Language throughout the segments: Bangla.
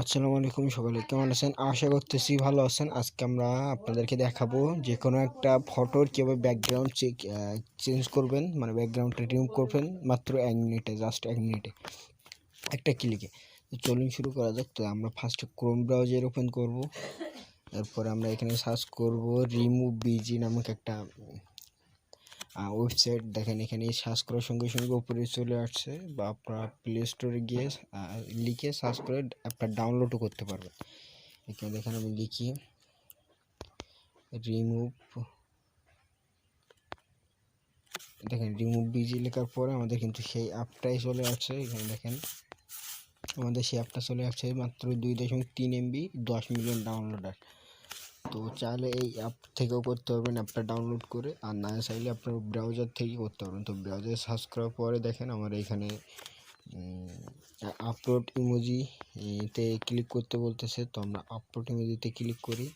আসসালামু আলাইকুম, সকলে কেমন আছেন? আশা করতেছি ভালো আছেন। আজকে আমরা আপনাদেরকে দেখাবো যে কোনো একটা ফটোর কীভাবে ব্যাকগ্রাউন্ড চেঞ্জ করবেন, মানে ব্যাকগ্রাউন্ডটা রিমুভ করবেন মাত্র 1 মিনিটে, জাস্ট 1 মিনিটে একটা ক্লিকে। তো চলুন শুরু করা যাক। তো আমরা ফার্স্টে ক্রোম ব্রাউজার ওপেন করব। এরপরে আমরা এখানে সার্চ করব রিমুভ বিজি নামক একটা ওয়েবসাইট। দেখেন এখানে সার্চ করার সঙ্গে সঙ্গে উপরে চলে আসছে, বা আপনারা প্লে স্টোরে গিয়ে লিখে সার্চ করে আপনার ডাউনলোডও করতে পারবেন। এখানে দেখেন আমি লিখি রিমুভ, দেখেন রিমুভ বিজি লেখার পরে আমাদের কিন্তু সেই অ্যাপটাই চলে আসছে। এখানে দেখেন আমাদের সেই অ্যাপটা চলে আসছে, মাত্র 2.3 MB 10 মিলিয়ন ডাউনলোডার। তো চাইলে এই অ্যাপ থেকেও করতে পারবেন, অ্যাপটা ডাউনলোড করে, আর না চাইলে আপনার ব্রাউজার থেকেই করতে পারবেন। তো ব্রাউজারে সার্চ করার পরে দেখেন আমার এখানে আপলোড ইমোজিতে ক্লিক করতে বলতেছে। তো আমরা আপলোড ইমোজিতে ক্লিক করি।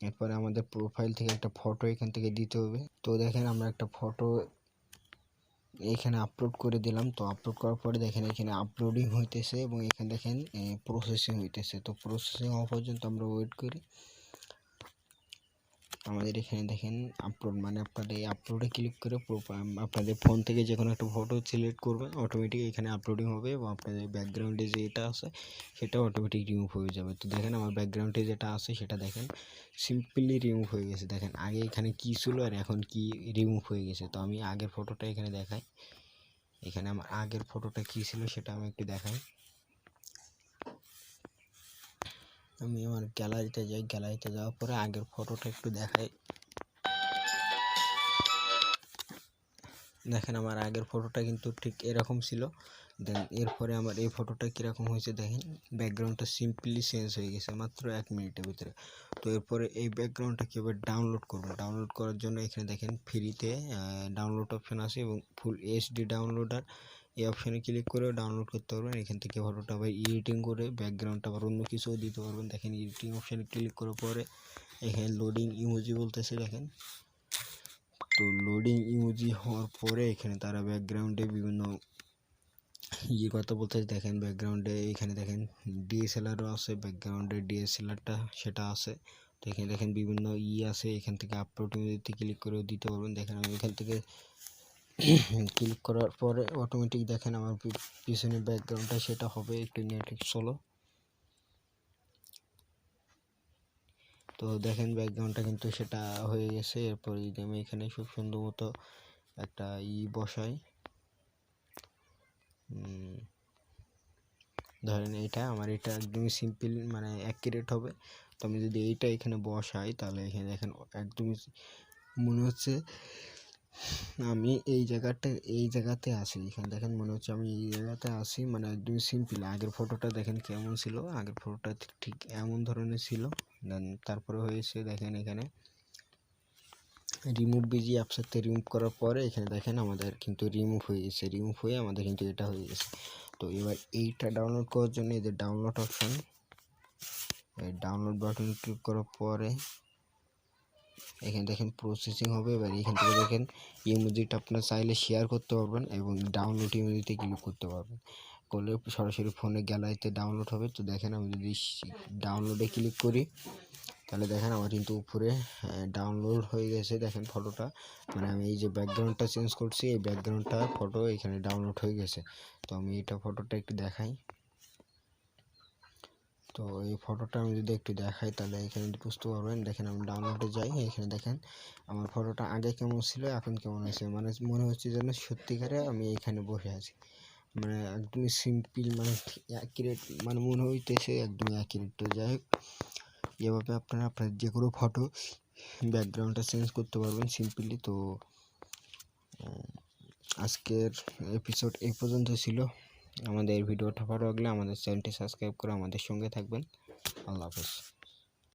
এরপরে আমাদের প্রোফাইল থেকে একটা ফটো এখান থেকে দিতে হবে। তো দেখেন আমরা একটা ফটো এখানে আপলোড করে দিলাম। তো আপলোড করার পরে দেখেন এখানে আপলোডিং হইতেছে এবং এখানে দেখেন প্রসেসিং হইতেছে। তো প্রসেসিং হওয়া পর্যন্ত আমরা ওয়েট করি। আমাদের এখানে দেখেন আপলোড, মানে আপনাদের এই আপলোডে ক্লিক করে আপনাদের ফোন থেকে যে কোনো একটা ফটো সিলেক্ট করবেন, অটোমেটিক এখানে আপলোডিং হবে এবং আপনাদের ব্যাকগ্রাউন্ডে যেটা আছে সেটা অটোমেটিক রিমুভ হয়ে যাবে। তো দেখেন আমার ব্যাকগ্রাউন্ডে যেটা আছে সেটা দেখেন সিম্পলি রিমুভ হয়ে গেছে। দেখেন আগে এখানে কি ছিল আর এখন কি রিমুভ হয়ে গেছে। তো আমি আগের ফটোটা এখানে দেখাই। এখানে আমার আগের ফটোটা কি ছিল সেটা আমি একটু দেখাই। আমি আমার গ্যালারিতে যাই, গ্যালারিতে যাওয়ার পরে আগের ফটোটা একটু দেখাই। দেখেন আমার আগের ফটোটা কিন্তু ঠিক এরকম ছিল। দেন এরপরে আমার এই ফটোটা কীরকম হয়েছে দেখেন, ব্যাকগ্রাউন্ডটা সিম্পলি চেঞ্জ হয়ে গেছে মাত্র 1 মিনিটের ভিতরে। তো এরপরে এই ব্যাকগ্রাউন্ডটা কীভাবে ডাউনলোড করবো, ডাউনলোড করার জন্য এখানে দেখেন ফ্রিতে ডাউনলোড অপশান আছে এবং ফুল এইচডি ডাউনলোডার, এই অপশানে ক্লিক করে ডাউনলোড করতে পারবেন। এখান থেকে ফটোটা আবার এডিটিং করে ব্যাকগ্রাউন্ডটা আবার অন্য কিছুও দিতে পারবেন। দেখেন এডিটিং অপশানে ক্লিক করার পরে এখানে লোডিং ইমোজি বলতেছে। দেখেন তো লোডিং ইমোজি হওয়ার পরে এখানে তারা ব্যাকগ্রাউন্ডে বিভিন্ন কথা বলতেছে। দেখেন ব্যাকগ্রাউন্ডে এখানে দেখেন ডিএসএলআরও আছে, ব্যাকগ্রাউন্ডে ডিএসএলআরটা সেটা আছে। তো এখানে দেখেন বিভিন্ন আছে, এখান থেকে আপলোড ইমোজিতে ক্লিক করেও দিতে পারবেন। দেখেন আমি এখান থেকে ক্লিক করার পরে অটোমেটিক দেখেন আমার পিছনে ব্যাকগ্রাউন্ডটা সেটা হবে। একটু নেট চলো। তো দেখেন ব্যাকগ্রাউন্ডটা কিন্তু সেটা হয়ে গেছে। এরপর আমি এখানে খুব সুন্দর মতো একটা বসাই। ধরেন এটা আমার এটা একদমই সিম্পল, মানে অ্যাকুরেট হবে। তো আমি যদি এইটা এখানে বসাই তাহলে এখানে দেখেন একদমই মনে হচ্ছে আমি এই জায়গাতে আছি। এখানে দেখেন মনে হচ্ছে আমি এই জায়গাতে আছি, মানে একদমই সিম্পল। আগের ফটোটা দেখেন কেমন ছিল, আগের ফটোটা ঠিক এমন ধরনের ছিল। দেন তারপরে হয়েছে দেখেন এখানে রিমুভ বিজি অ্যাপসাতে রিমুভ করার পরে এখানে দেখেন আমাদের কিন্তু রিমুভ হয়ে গেছে, রিমুভ হয়ে আমাদের কিন্তু এটা হয়ে গেছে। তো এবার এইটা ডাউনলোড করার জন্য এই যে ডাউনলোড অপশান, এই ডাউনলোড বাটন ক্লিক করার পরে এখানে দেখেন প্রসেসিং হবে। এবার এখান থেকে দেখেন ইমোজিটা আপনার চাইলে শেয়ার করতে পারবেন এবং ডাউনলোড ইমোজিতে ক্লিক করতে পারবেন, করলে সরাসরি ফোনে গ্যালারিতে ডাউনলোড হবে। তো দেখেন আমি যদি ডাউনলোডে ক্লিক করি তাহলে দেখেন আমার কিন্তু উপরে ডাউনলোড হয়ে গেছে। দেখেন ফটোটা, মানে আমি এই যে ব্যাকগ্রাউন্ডটা চেঞ্জ করছি, এই ব্যাকগ্রাউন্ডটা ফটো এখানে ডাউনলোড হয়ে গেছে। তো আমি এটা ফটোটা একটু দেখাই। তো এই ফটোটা আমি যদি একটু দেখাই তাহলে এখানে বুঝতে পারবেন। দেখেন আমি ডাউনলোডে যাই, এখানে দেখেন আমার ফটোটা আগে কেমন ছিল এখন কেমন হয়েছে, মানে মনে হচ্ছে যেন সত্যিকারে আমি এখানে বসে আছি। মানে একদমই সিম্পল, মানে অ্যাকুরেট, মানে মনে হইতেছে একদমই অ্যাকুরেট। তো যাই হোক, এভাবে আপনারা আপনার যে কোনো ফটো ব্যাকগ্রাউন্ডটা চেঞ্জ করতে পারবেন সিম্পলি। তো আজকের এপিসোড এই পর্যন্ত ছিল। আমাদের ভিডিওটা ভালো লাগলে আমাদের চ্যানেলটি সাবস্ক্রাইব করে আমাদের সঙ্গে থাকবেন। আল্লাহ হাফেজ।